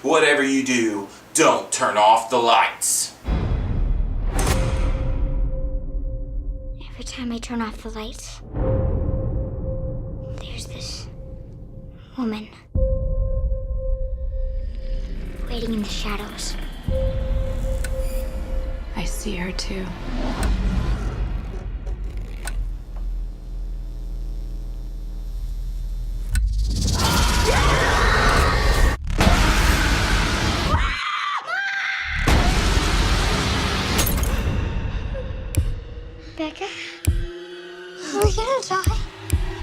whatever you do, don't turn off the lights. Every time I turn off the lights, there's this woman waiting in the shadows. I see her too. Becca? Are we gonna die?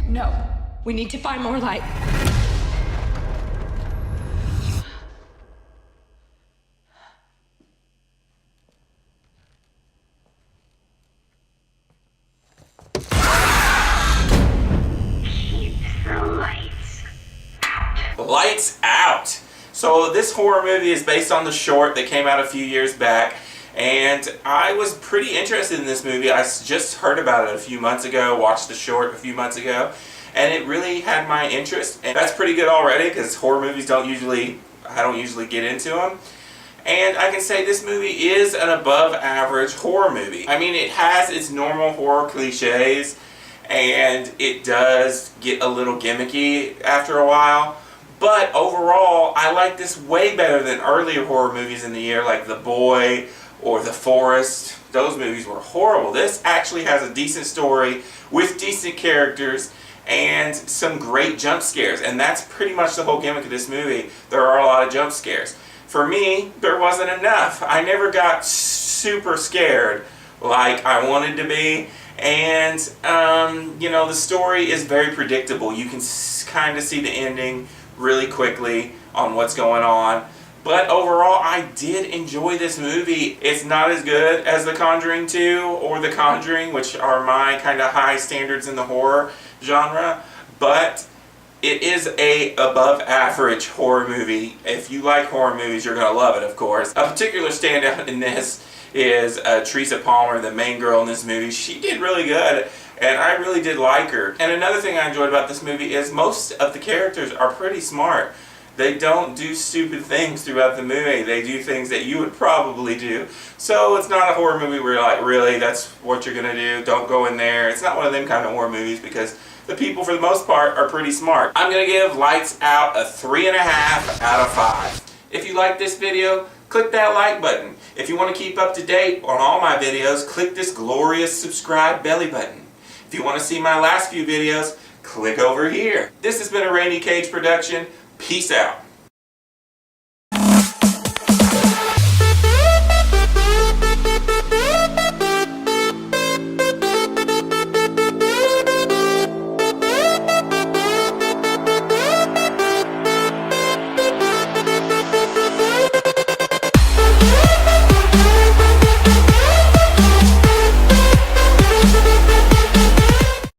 No, we need to find more light. Lights Out. So this horror movie is based on the short that came out a few years back, and I was pretty interested in this movie. I just heard about it a few months ago, watched the short a few months ago, and it really had my interest, and that's pretty good already because horror movies I don't usually get into them. And I can say this movie is an above average horror movie. I mean, it has its normal horror cliches, and it does get a little gimmicky after a while. But overall, I like this way better than earlier horror movies in the year like The Boy or The Forest. Those movies were horrible. This actually has a decent story with decent characters and some great jump scares. And that's pretty much the whole gimmick of this movie. There are a lot of jump scares. For me, there wasn't enough. I never got super scared like I wanted to be. And, you know, the story is very predictable. You can kind of see the ending really quickly on what's going on. But overall, I did enjoy this movie. It's not as good as The Conjuring 2 or The Conjuring, which are my kind of high standards in the horror genre, but it is a above average horror movie. If you like horror movies, you're going to love it, of course. A particular standout in this is Teresa Palmer, the main girl in this movie. She did really good, and I really did like her. And another thing I enjoyed about this movie is most of the characters are pretty smart. They don't do stupid things throughout the movie. They do things that you would probably do. So it's not a horror movie where you're like, really, that's what you're going to do? Don't go in there. It's not one of them kind of horror movies because the people, for the most part, are pretty smart. I'm going to give Lights Out a 3.5 out of 5. If you like this video, click that like button. If you want to keep up to date on all my videos, click this glorious subscribe belly button. If you want to see my last few videos, click over here. This has been a Rainy Cage production. Peace out.